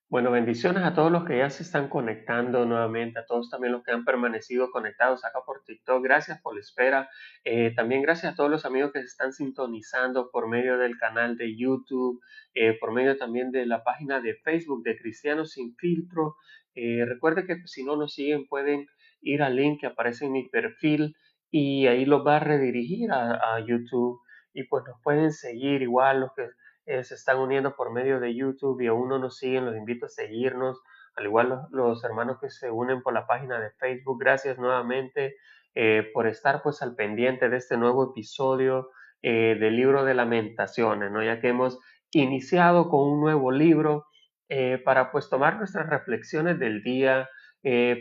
Bueno, bendiciones a todos los que ya se están conectando nuevamente, a todos también los que han permanecido conectados acá por TikTok. Gracias por la espera. También gracias a todos los amigos que se están sintonizando por medio del canal de YouTube, por medio también de la página de Facebook de Cristianos Sin Filtro. Recuerde que si no nos siguen pueden ir al link que aparece en mi perfil y ahí los va a redirigir a YouTube y pues nos pueden seguir igual los que se están uniendo por medio de YouTube y aún no nos siguen, los invito a seguirnos, al igual los hermanos que se unen por la página de Facebook. Gracias nuevamente por estar pues al pendiente de este nuevo episodio del libro de Lamentaciones, ¿no? Ya que hemos iniciado con un nuevo libro para pues tomar nuestras reflexiones del día,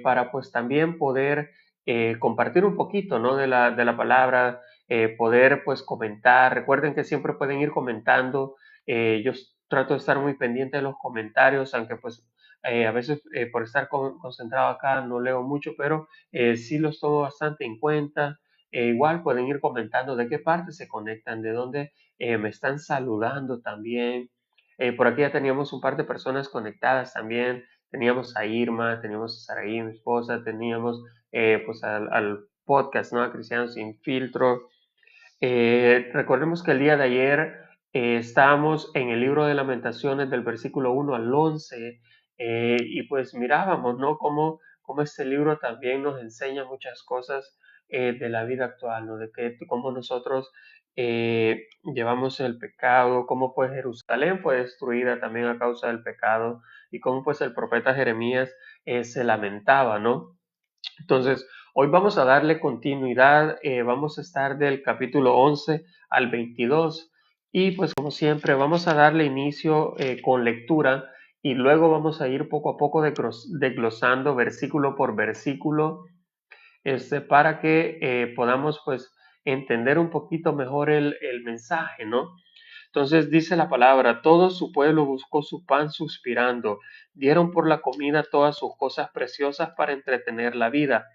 para pues también poder compartir un poquito, ¿no? de la palabra, poder pues comentar. Recuerden que siempre pueden ir comentando. Yo trato de estar muy pendiente de los comentarios, aunque pues a veces por estar concentrado acá no leo mucho, pero sí los tomo bastante en cuenta. Igual pueden ir comentando de qué parte se conectan, de dónde me están saludando también. Por aquí ya teníamos un par de personas conectadas también. Teníamos a Irma, teníamos a Saraí, mi esposa, teníamos pues al podcast, ¿no? A Cristianos Sin Filtro. Recordemos que el día de ayer estábamos en el libro de Lamentaciones del versículo 1 al 11, y pues mirábamos, ¿no? Cómo este libro también nos enseña muchas cosas de la vida actual, ¿no? De cómo nosotros llevamos el pecado, cómo pues Jerusalén fue destruida también a causa del pecado y cómo pues el profeta Jeremías se lamentaba, ¿no? Entonces, hoy vamos a darle continuidad, vamos a estar del capítulo 11 al 22 y pues como siempre vamos a darle inicio con lectura y luego vamos a ir poco a poco desglosando versículo por versículo, para que podamos pues entender un poquito mejor el mensaje, ¿no? Entonces dice la palabra: todo su pueblo buscó su pan suspirando, dieron por la comida todas sus cosas preciosas para entretener la vida.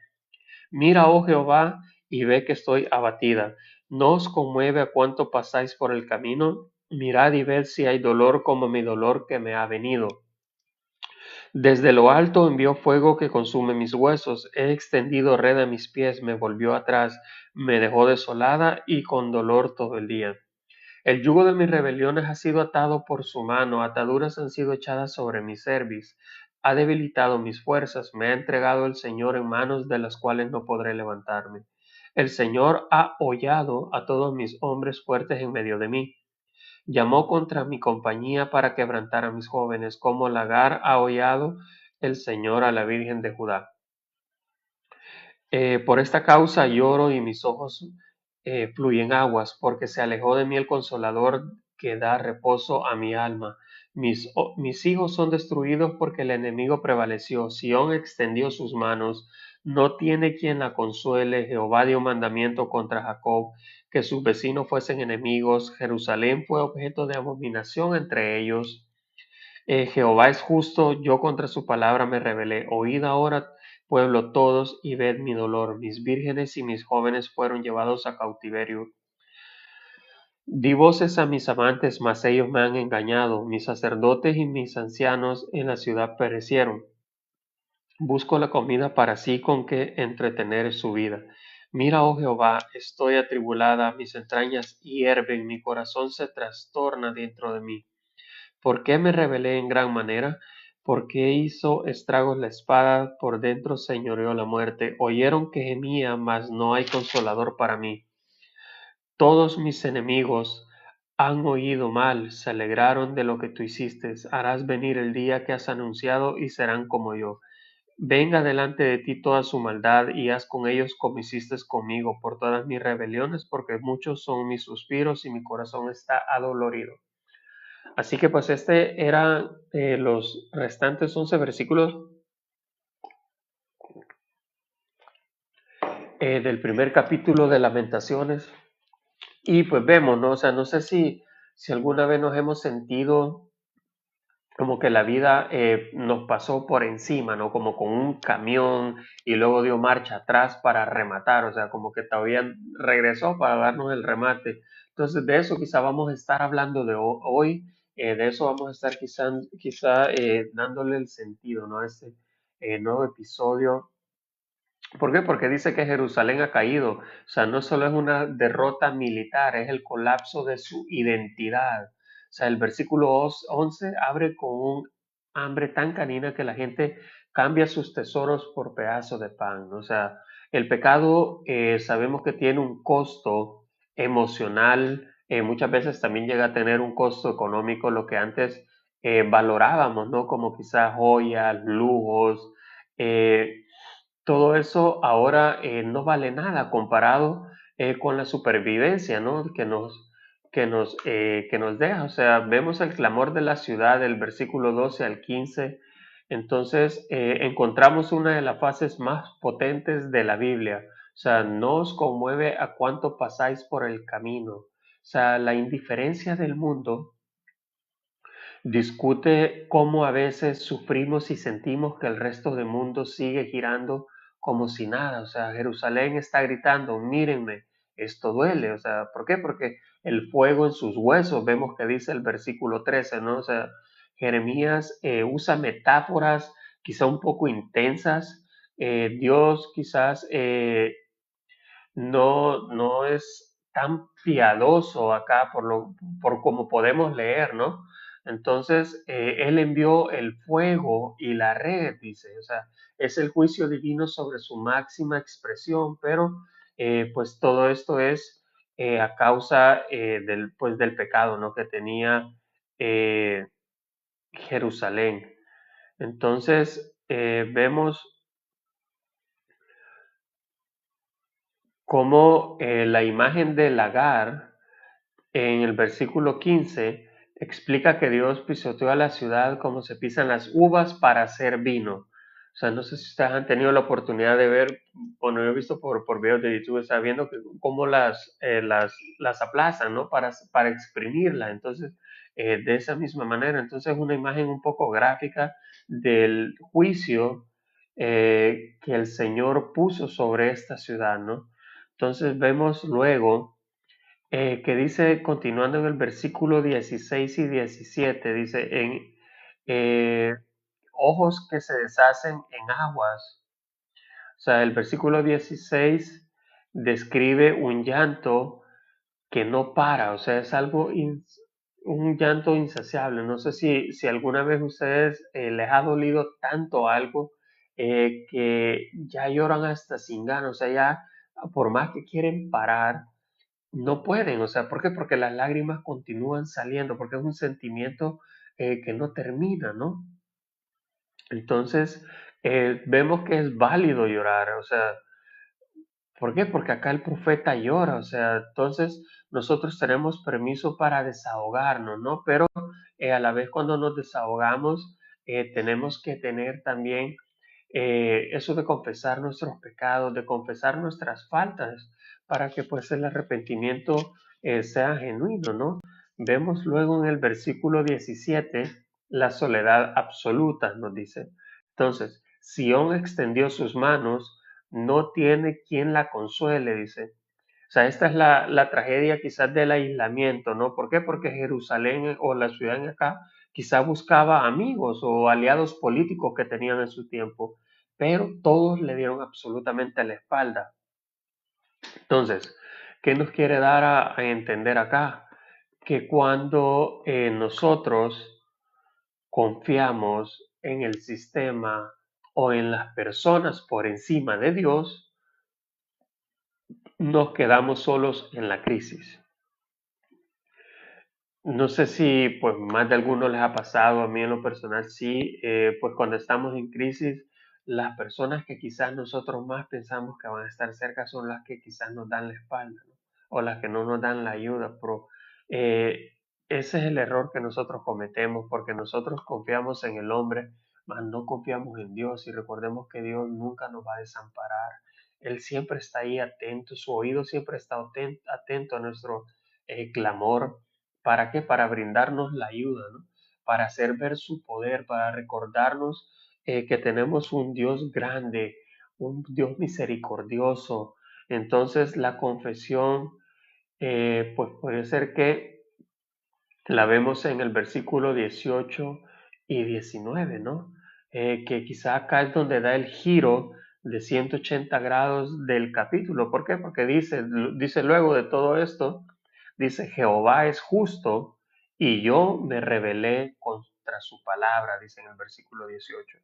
Mira, oh Jehová, y ve que estoy abatida. ¿No os conmueve a cuánto pasáis por el camino? Mirad y ved si hay dolor como mi dolor que me ha venido. Desde lo alto envió fuego que consume mis huesos. He extendido red a mis pies, me volvió atrás, me dejó desolada y con dolor todo el día. El yugo de mis rebeliones ha sido atado por su mano, ataduras han sido echadas sobre mi cerviz. Ha debilitado mis fuerzas, me ha entregado el Señor en manos de las cuales no podré levantarme. El Señor ha hollado a todos mis hombres fuertes en medio de mí. Llamó contra mi compañía para quebrantar a mis jóvenes, como lagar ha hollado el Señor a la Virgen de Judá. Por esta causa lloro y mis ojos fluyen aguas, porque se alejó de mí el consolador que da reposo a mi alma. Mis hijos son destruidos porque el enemigo prevaleció. Sión extendió sus manos. No tiene quien la consuele. Jehová dio mandamiento contra Jacob, que sus vecinos fuesen enemigos. Jerusalén fue objeto de abominación entre ellos. Jehová es justo, yo contra su palabra me rebelé. Oíd ahora, pueblo todos, y ved mi dolor. Mis vírgenes y mis jóvenes fueron llevados a cautiverio. Di voces a mis amantes, mas ellos me han engañado. Mis sacerdotes y mis ancianos en la ciudad perecieron. Busco la comida para sí con que entretener su vida. Mira, oh Jehová, estoy atribulada, mis entrañas hierven, mi corazón se trastorna dentro de mí. ¿Por qué me rebelé en gran manera? ¿Por qué hizo estragos la espada? Por dentro señoreó la muerte. Oyeron que gemía, mas no hay consolador para mí. Todos mis enemigos han oído mal, se alegraron de lo que tú hiciste. Harás venir el día que has anunciado y serán como yo. Venga delante de ti toda su maldad y haz con ellos como hiciste conmigo por todas mis rebeliones, porque muchos son mis suspiros y mi corazón está adolorido. Así que pues este eran los restantes 11 versículos del primer capítulo de Lamentaciones. Y pues vemos, ¿no? O sea, no sé si alguna vez nos hemos sentido como que la vida nos pasó por encima, ¿no? Como con un camión y luego dio marcha atrás para rematar, o sea, como que todavía regresó para darnos el remate. Entonces, de eso quizá vamos a estar hablando de hoy, de eso vamos a estar quizá dándole el sentido, ¿no? A este nuevo episodio. ¿Por qué? Porque dice que Jerusalén ha caído. O sea, no solo es una derrota militar, es el colapso de su identidad. O sea, el versículo 11 abre con un hambre tan canina que la gente cambia sus tesoros por pedazos de pan, ¿no? O sea, el pecado sabemos que tiene un costo emocional, muchas veces también llega a tener un costo económico, lo que antes valorábamos, ¿no? Como quizás joyas, lujos. eh, Todo eso ahora no vale nada comparado con la supervivencia, ¿no? Que nos deja. O sea, vemos el clamor de la ciudad del versículo 12 al 15. Entonces, encontramos una de las fases más potentes de la Biblia. O sea, no os conmueve a cuánto pasáis por el camino. O sea, la indiferencia del mundo discute cómo a veces sufrimos y sentimos que el resto del mundo sigue girando como si nada. O sea, Jerusalén está gritando, mírenme, esto duele. O sea, ¿por qué? Porque el fuego en sus huesos, vemos que dice el versículo 13, ¿no? O sea, Jeremías usa metáforas quizá un poco intensas. Dios quizás no es tan piadoso acá por como podemos leer, ¿no? Entonces, Él envió el fuego y la red, dice, o sea, es el juicio divino sobre su máxima expresión, pero pues todo esto es a causa del pecado, ¿no? Que tenía eh, Jerusalén. Entonces, vemos cómo la imagen del lagar en el versículo 15 explica que Dios pisoteó a la ciudad como se pisan las uvas para hacer vino. O sea, no sé si ustedes han tenido la oportunidad de ver, bueno, yo he visto por videos de YouTube, está viendo cómo las aplazan, ¿no? Para exprimirla. Entonces, de esa misma manera, entonces es una imagen un poco gráfica del juicio que el Señor puso sobre esta ciudad, ¿no? Entonces vemos luego que dice, continuando en el versículo 16 y 17, dice, eh, ojos que se deshacen en aguas. O sea, el versículo 16 describe un llanto que no para, o sea, es un llanto insaciable. No sé si alguna vez ustedes les ha dolido tanto algo que ya lloran hasta sin ganas, o sea, ya por más que quieren parar, no pueden. O sea, ¿por qué? Porque las lágrimas continúan saliendo, porque es un sentimiento que no termina, ¿no? Entonces, vemos que es válido llorar, o sea, ¿por qué? Porque acá el profeta llora, o sea, entonces nosotros tenemos permiso para desahogarnos, ¿no? Pero a la vez cuando nos desahogamos, tenemos que tener también eso de confesar nuestros pecados, de confesar nuestras faltas, para que pues el arrepentimiento sea genuino, ¿no? Vemos luego en el versículo 17 la soledad absoluta, nos dice. Entonces, Sión extendió sus manos, no tiene quien la consuele, dice. O sea, esta es la tragedia quizás del aislamiento, ¿no? ¿Por qué? Porque Jerusalén o la ciudad en acá quizás buscaba amigos o aliados políticos que tenían en su tiempo, pero todos le dieron absolutamente la espalda. Entonces, ¿qué nos quiere dar a entender acá? Que cuando nosotros confiamos en el sistema o en las personas por encima de Dios, nos quedamos solos en la crisis. No sé si pues más de alguno les ha pasado, a mí en lo personal sí, pues cuando estamos en crisis, las personas que quizás nosotros más pensamos que van a estar cerca son las que quizás nos dan la espalda, ¿no? O las que no nos dan la ayuda, pero eh, ese es el error que nosotros cometemos porque nosotros confiamos en el hombre, mas no confiamos en Dios y recordemos que Dios nunca nos va a desamparar. Él siempre está ahí atento, su oído siempre está atento a nuestro clamor. ¿Para qué? Para brindarnos la ayuda, ¿no? Para hacer ver su poder, para recordarnos que tenemos un Dios grande, un Dios misericordioso. Entonces la confesión, pues puede ser que La vemos en el versículo 18 y 19, ¿no? Que quizá acá es donde da el giro de 180 grados del capítulo. ¿Por qué? Porque dice luego de todo esto, dice, Jehová es justo y yo me rebelé contra su palabra, dice en el versículo 18.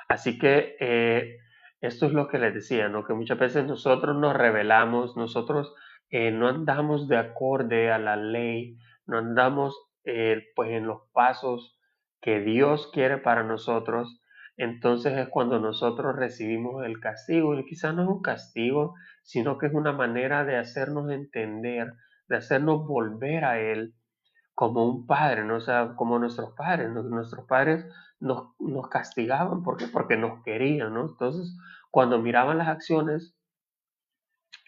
Así que esto es lo que les decía, ¿no? Que muchas veces nosotros nos rebelamos, nosotros no andamos de acorde a la ley, no andamos pues en los pasos que Dios quiere para nosotros. Entonces es cuando nosotros recibimos el castigo, y quizás no es un castigo, sino que es una manera de hacernos entender, de hacernos volver a Él como un padre, ¿no? O sea, como nuestros padres, ¿no? Nuestros padres nos castigaban, ¿por qué? Porque nos querían, ¿no? Entonces, cuando miraban las acciones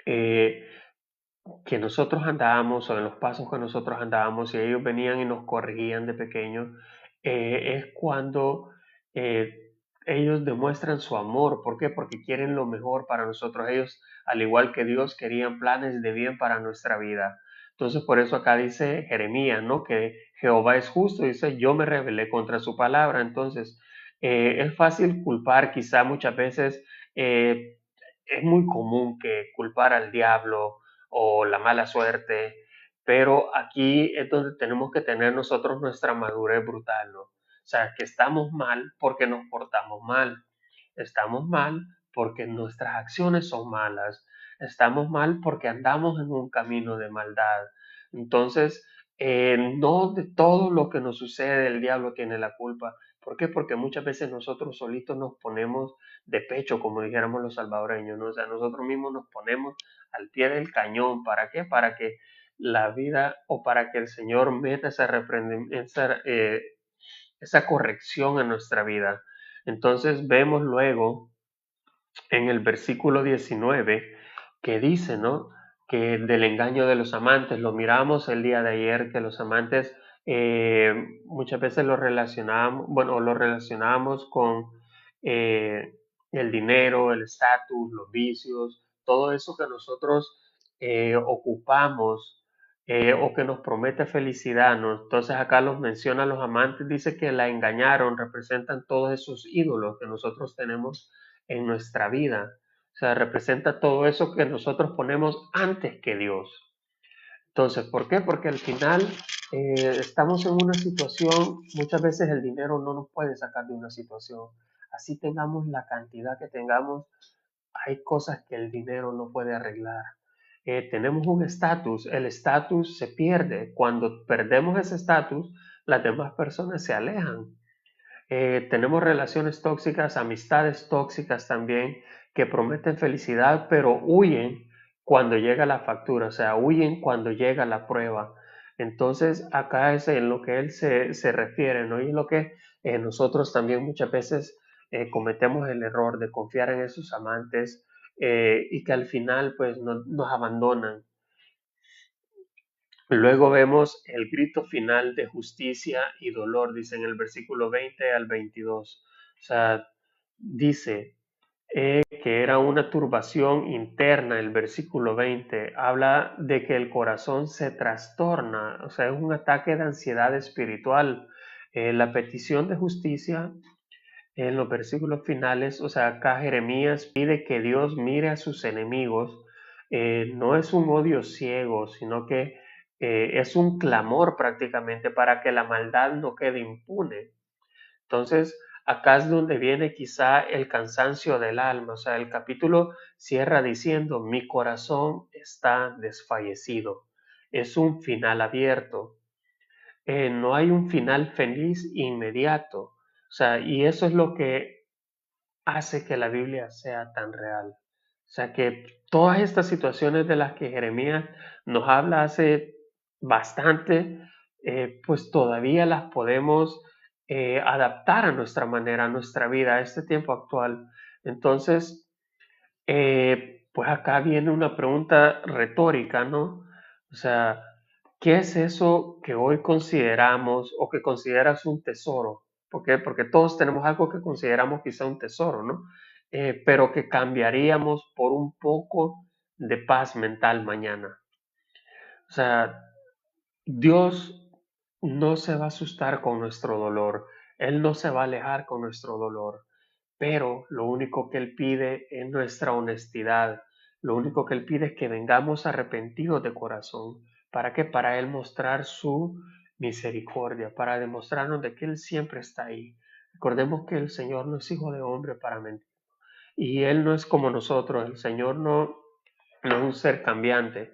eh, que nosotros andábamos o en los pasos que nosotros andábamos y ellos venían y nos corregían de pequeños, es cuando eh, ellos demuestran su amor. ¿Por qué? Porque quieren lo mejor para nosotros. Ellos, al igual que Dios, querían planes de bien para nuestra vida. Entonces, por eso acá dice Jeremías, ¿no? Que Jehová es justo, dice, yo me rebelé contra su palabra. Entonces, es fácil culpar, quizá muchas veces es muy común que culpar al diablo o la mala suerte, pero aquí es donde tenemos que tener nosotros nuestra madurez brutal, ¿no? O sea, que estamos mal porque nos portamos mal, estamos mal porque nuestras acciones son malas, estamos mal porque andamos en un camino de maldad. Entonces, no de todo lo que nos sucede el diablo tiene la culpa. ¿Por qué? Porque muchas veces nosotros solitos nos ponemos de pecho, como dijéramos los salvadoreños, ¿no? O sea, nosotros mismos nos ponemos al pie del cañón. ¿Para qué? Para que la vida o para que el Señor meta esa corrección en nuestra vida. Entonces vemos luego en el versículo 19 que dice, ¿no? Que del engaño de los amantes, lo miramos el día de ayer, que los amantes muchas veces lo relacionamos, bueno, lo relacionamos con eh, el dinero, el estatus, los vicios, todo eso que nosotros ocupamos o que nos promete felicidad, ¿no? Entonces acá los menciona los amantes, dice que la engañaron, representan todos esos ídolos que nosotros tenemos en nuestra vida. O sea, representa todo eso que nosotros ponemos antes que Dios. Entonces, ¿por qué? Porque al final estamos en una situación, muchas veces el dinero no nos puede sacar de una situación. Así tengamos la cantidad que tengamos, hay cosas que el dinero no puede arreglar. Tenemos un estatus, el estatus se pierde. Cuando perdemos ese estatus, las demás personas se alejan. Tenemos relaciones tóxicas, amistades tóxicas también, que prometen felicidad, pero huyen cuando llega la factura, o sea, huyen cuando llega la prueba. Entonces, acá es en lo que él se refiere, ¿no? Y lo que nosotros también muchas veces cometemos el error de confiar en esos amantes y que al final, pues, nos abandonan. Luego vemos el grito final de justicia y dolor, dice en el versículo 20 al 22. O sea, dice que era una turbación interna, el versículo 20. Habla de que el corazón se trastorna, o sea, es un ataque de ansiedad espiritual. La petición de justicia en los versículos finales, o sea, acá Jeremías pide que Dios mire a sus enemigos. No es un odio ciego, sino que es un clamor prácticamente para que la maldad no quede impune. Entonces, acá es donde viene quizá el cansancio del alma. O sea, el capítulo cierra diciendo, mi corazón está desfallecido. Es un final abierto. No hay un final feliz inmediato. O sea, y eso es lo que hace que la Biblia sea tan real. O sea, que todas estas situaciones de las que Jeremías nos habla hace bastante, pues todavía las podemos adaptar a nuestra manera, a nuestra vida, a este tiempo actual. Entonces, pues acá viene una pregunta retórica, ¿no? O sea, ¿qué es eso que hoy consideramos o que consideras un tesoro? ¿Por qué? Porque todos tenemos algo que consideramos quizá un tesoro, ¿no? Pero que cambiaríamos por un poco de paz mental mañana. O sea, Dios no se va a asustar con nuestro dolor, Él no se va a alejar con nuestro dolor, pero lo único que Él pide es nuestra honestidad, lo único que Él pide es que vengamos arrepentidos de corazón. ¿Para qué? Para Él mostrar su misericordia, para demostrarnos de que Él siempre está ahí. Recordemos que el Señor no es hijo de hombre para mentir, y Él no es como nosotros, el Señor no es un ser cambiante.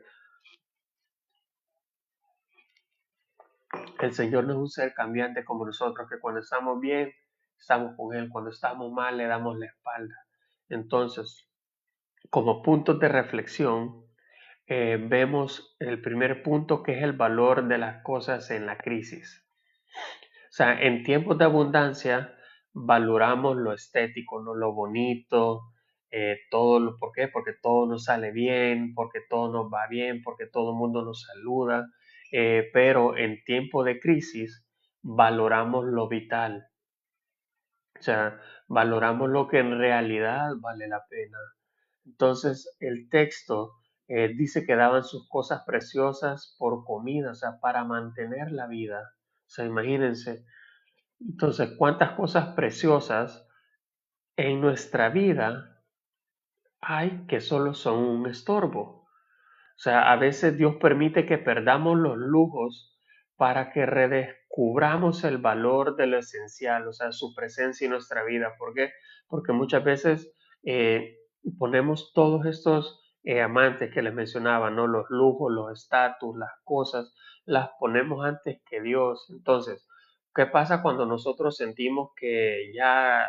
El Señor no es un ser cambiante como nosotros, que cuando estamos bien, estamos con Él, cuando estamos mal, le damos la espalda. Entonces, como puntos de reflexión, vemos el primer punto, que es el valor de las cosas en la crisis. O sea, en tiempos de abundancia valoramos lo estético, ¿no? Lo bonito, ¿por qué? Porque todo nos sale bien, porque todo nos va bien, porque todo el mundo nos saluda, pero en tiempo de crisis valoramos lo vital, o sea, valoramos lo que en realidad vale la pena. Entonces, el texto dice que daban sus cosas preciosas por comida, o sea, para mantener la vida. O sea, imagínense. Entonces, ¿cuántas cosas preciosas en nuestra vida hay que solo son un estorbo? O sea, a veces Dios permite que perdamos los lujos para que redescubramos el valor de lo esencial, o sea, su presencia en nuestra vida. ¿Por qué? Porque muchas veces eh, ponemos todos estos amantes que les mencionaba, ¿no? Los lujos, los estatus, las cosas, las ponemos antes que Dios. Entonces, ¿qué pasa cuando nosotros sentimos que ya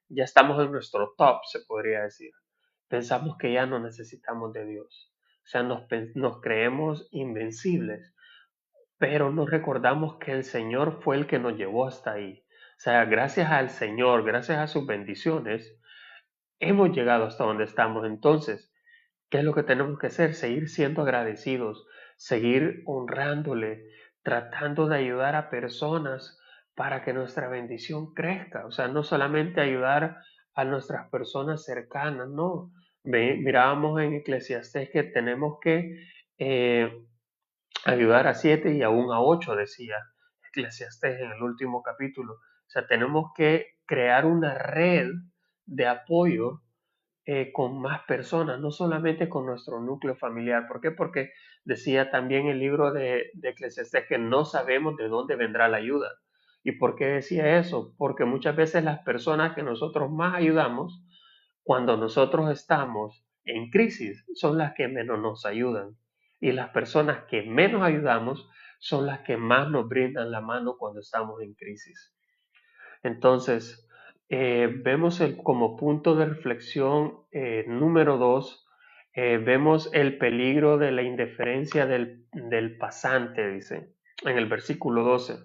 estamos en nuestro top, se podría decir? Pensamos que ya no necesitamos de Dios. O sea, nos creemos invencibles, pero nos recordamos que el Señor fue el que nos llevó hasta ahí. O sea, gracias al Señor, gracias a sus bendiciones, hemos llegado hasta donde estamos. Entonces, ¿qué es lo que tenemos que hacer? Seguir siendo agradecidos, seguir honrándole, tratando de ayudar a personas para que nuestra bendición crezca. O sea, no solamente ayudar a nuestras personas cercanas, no. Mirábamos en Eclesiastés que tenemos que eh, ayudar a 7 y aún a 8, decía Eclesiastés en el último capítulo. O sea, tenemos que crear una red de apoyo con más personas, no solamente con nuestro núcleo familiar. ¿Por qué? Porque decía también el libro de Eclesiastés que no sabemos de dónde vendrá la ayuda. ¿Y por qué decía eso? Porque muchas veces las personas que nosotros más ayudamos, cuando nosotros estamos en crisis, son las que menos nos ayudan. Y las personas que menos ayudamos son las que más nos brindan la mano cuando estamos en crisis. Entonces, vemos como punto de reflexión número 2, vemos el peligro de la indiferencia del pasante, dice, en el versículo 12. O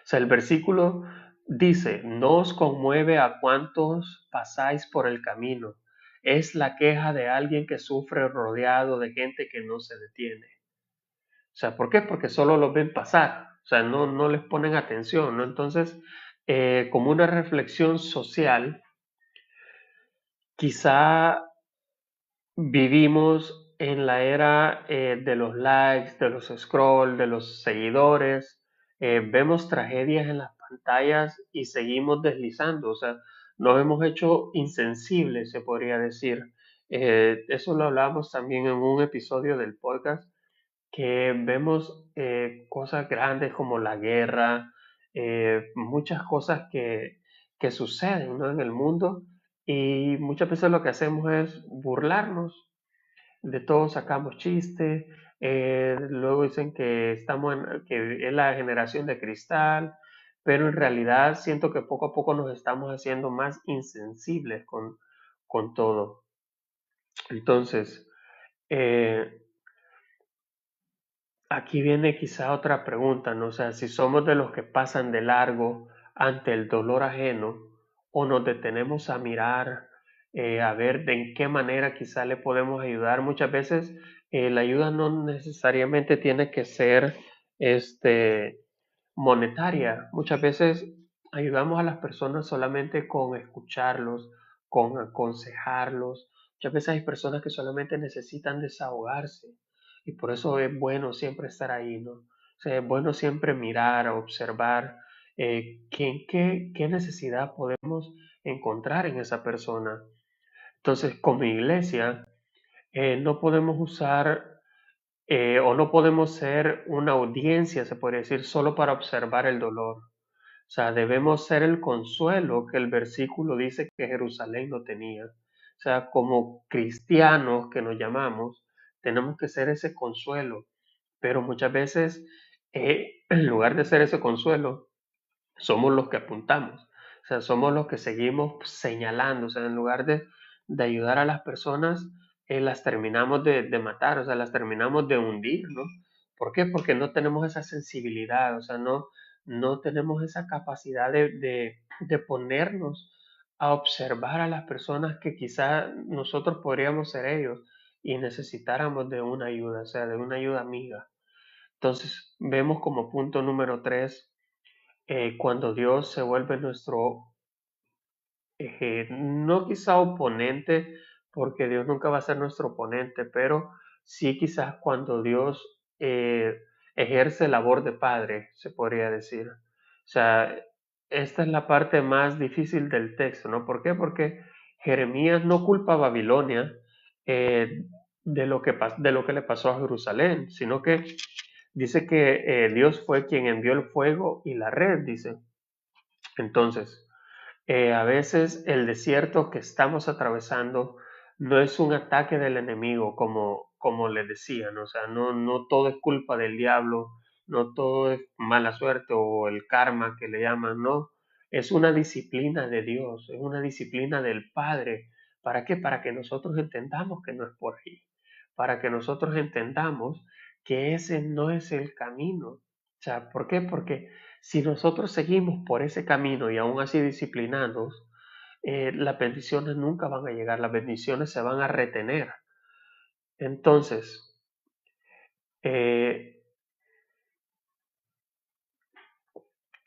sea, el versículo dice, no os conmueve a cuantos pasáis por el camino. Es la queja de alguien que sufre rodeado de gente que no se detiene. O sea, ¿por qué? Porque solo los ven pasar, o sea, no les ponen atención, ¿no? Entonces, como una reflexión social, quizá vivimos en la era de los likes, de los scroll, de los seguidores, vemos tragedias en las pantallas y seguimos deslizando, o sea, nos hemos hecho insensibles, se podría decir. Eso lo hablábamos también en un episodio del podcast, que vemos cosas grandes como la guerra, muchas cosas que suceden, ¿no? En el mundo, y muchas veces lo que hacemos es burlarnos de todo, sacamos chistes, luego dicen que que es la generación de cristal, pero en realidad siento que poco a poco nos estamos haciendo más insensibles con todo. Entonces, eh, aquí viene quizá otra pregunta, ¿no? O sea, si somos de los que pasan de largo ante el dolor ajeno o nos detenemos a mirar, a ver de en qué manera quizá le podemos ayudar. Muchas veces la ayuda no necesariamente tiene que ser este, monetaria. Muchas veces ayudamos a las personas solamente con escucharlos, con aconsejarlos. Muchas veces hay personas que solamente necesitan desahogarse. Y por eso es bueno siempre estar ahí, ¿no? O sea, es bueno siempre mirar, observar qué necesidad podemos encontrar en esa persona. Entonces, como iglesia, no podemos usar o no podemos ser una audiencia, se podría decir, solo para observar el dolor. O sea, debemos ser el consuelo que el versículo dice que Jerusalén no tenía. O sea, como cristianos que nos llamamos, tenemos que ser ese consuelo. Pero muchas veces, en lugar de ser ese consuelo, somos los que apuntamos, o sea, somos los que seguimos señalando, o sea, en lugar de ayudar a las personas, las terminamos de matar, o sea, las terminamos de hundir, ¿no? ¿Por qué? Porque no tenemos esa sensibilidad, o sea, no tenemos esa capacidad de ponernos a observar a las personas que quizá nosotros podríamos ser ellos y necesitáramos de una ayuda, o sea, de una ayuda amiga. Entonces, vemos como punto número 3 cuando Dios se vuelve nuestro, no quizá oponente, porque Dios nunca va a ser nuestro oponente, pero sí quizás cuando Dios ejerce labor de padre, se podría decir. O sea, esta es la parte más difícil del texto, ¿no? ¿Por qué? Porque Jeremías no culpa a Babilonia eh, de lo que le pasó a Jerusalén, sino que dice que Dios fue quien envió el fuego y la red, dice. Entonces, a veces el desierto que estamos atravesando no es un ataque del enemigo, como le decía, ¿no? O sea, no todo es culpa del diablo, no todo es mala suerte o el karma que le llaman, no. Es una disciplina de Dios, es una disciplina del Padre. ¿Para qué? Para que nosotros entendamos que no es por ahí, para que nosotros entendamos que ese no es el camino. O sea, ¿por qué? Porque si nosotros seguimos por ese camino y aún así disciplinados, las bendiciones nunca van a llegar, las bendiciones se van a retener. Entonces, eh,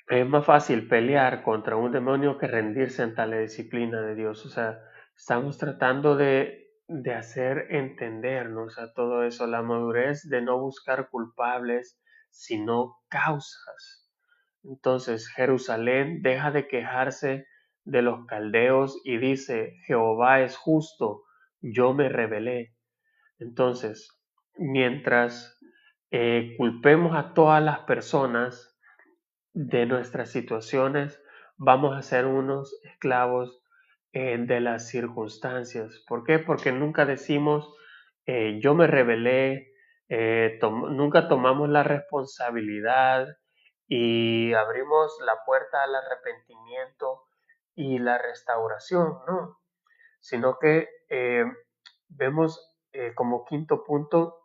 es más fácil pelear contra un demonio que rendirse en tal disciplina de Dios. O sea, estamos tratando de hacer entendernos a todo eso, la madurez de no buscar culpables, sino causas. Entonces, Jerusalén deja de quejarse de los caldeos y dice, Jehová es justo, yo me rebelé. Entonces, mientras culpemos a todas las personas, de nuestras situaciones, vamos a ser unos esclavos de las circunstancias. ¿Por qué? Porque nunca decimos, yo me rebelé, nunca tomamos la responsabilidad y abrimos la puerta al arrepentimiento y la restauración, ¿no? Sino que vemos como quinto punto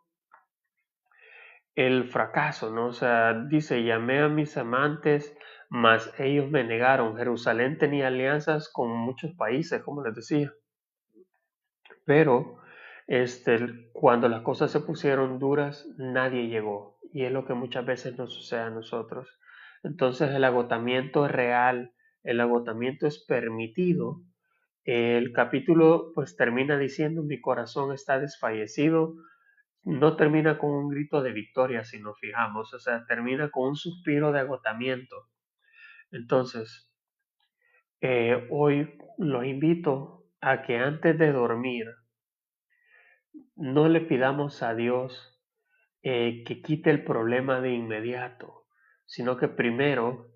el fracaso, ¿no? O sea, dice, llamé a mis amantes, mas ellos me negaron. Jerusalén tenía alianzas con muchos países, como les decía, pero cuando las cosas se pusieron duras, nadie llegó. Y es lo que muchas veces nos sucede a nosotros. Entonces el agotamiento es real, el agotamiento es permitido. El capítulo pues termina diciendo, mi corazón está desfallecido, no termina con un grito de victoria si nos fijamos, o sea, termina con un suspiro de agotamiento. Entonces, hoy los invito a que antes de dormir no le pidamos a Dios que quite el problema de inmediato, sino que primero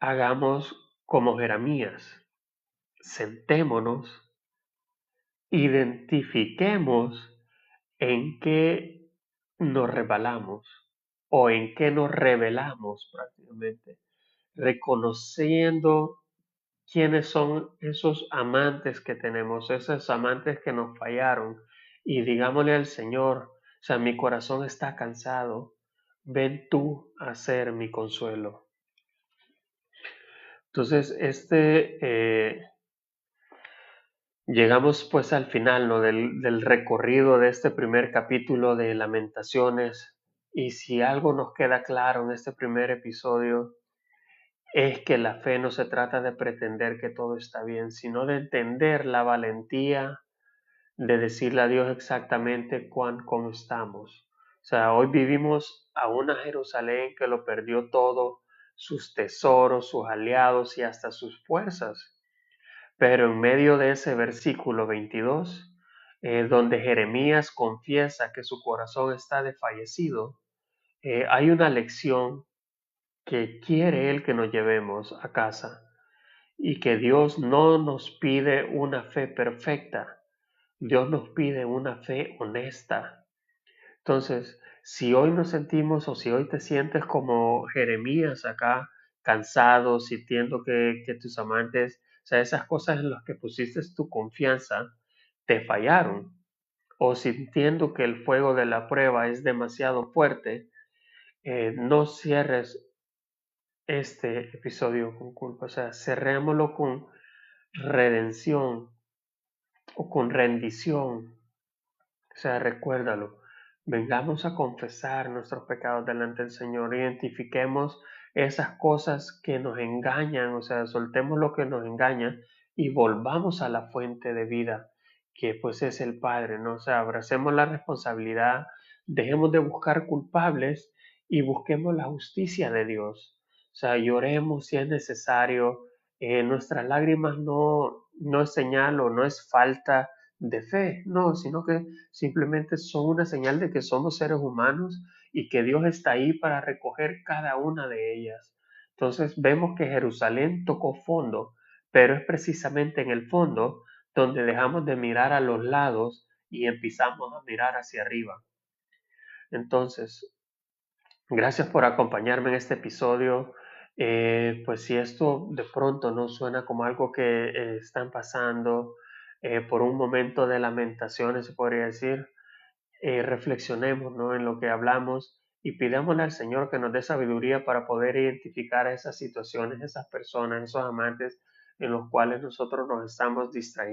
hagamos como Jeremías, sentémonos, identifiquemos en qué nos rebelamos o en qué nos rebelamos prácticamente, reconociendo quiénes son esos amantes que tenemos, esos amantes que nos fallaron y digámosle al Señor, o sea, mi corazón está cansado, ven tú a ser mi consuelo. Entonces, llegamos pues al final, ¿no? del recorrido de este primer capítulo de Lamentaciones, y si algo nos queda claro en este primer episodio es que la fe no se trata de pretender que todo está bien, sino de entender la valentía de decirle a Dios exactamente cómo estamos. O sea, hoy vivimos a una Jerusalén que lo perdió todo, sus tesoros, sus aliados y hasta sus fuerzas. Pero en medio de ese versículo 22, donde Jeremías confiesa que su corazón está desfallecido, hay una lección que quiere Él que nos llevemos a casa y que Dios no nos pide una fe perfecta, Dios nos pide una fe honesta. Entonces, si hoy nos sentimos o si hoy te sientes como Jeremías acá, cansado, sintiendo que tus amantes, o sea, esas cosas en las que pusiste tu confianza, te fallaron, o sintiendo que el fuego de la prueba es demasiado fuerte, no cierres este episodio con culpa, o sea, cerrémoslo con redención o con rendición. O sea, recuérdalo, vengamos a confesar nuestros pecados delante del Señor, identifiquemos esas cosas que nos engañan, o sea, soltemos lo que nos engaña y volvamos a la fuente de vida, que pues es el Padre, ¿no? O sea, abracemos la responsabilidad, dejemos de buscar culpables y busquemos la justicia de Dios. O sea, lloremos si es necesario, nuestras lágrimas no es señal o no es falta de fe, no, sino que simplemente son una señal de que somos seres humanos y que Dios está ahí para recoger cada una de ellas. Entonces vemos que Jerusalén tocó fondo, pero es precisamente en el fondo donde dejamos de mirar a los lados y empezamos a mirar hacia arriba. Entonces, gracias por acompañarme en este episodio. Pues si esto de pronto no suena como algo que están pasando por un momento de lamentaciones, se podría decir, reflexionemos, ¿no?, en lo que hablamos y pidámosle al Señor que nos dé sabiduría para poder identificar esas situaciones, esas personas, esos amantes en los cuales nosotros nos estamos distrayendo.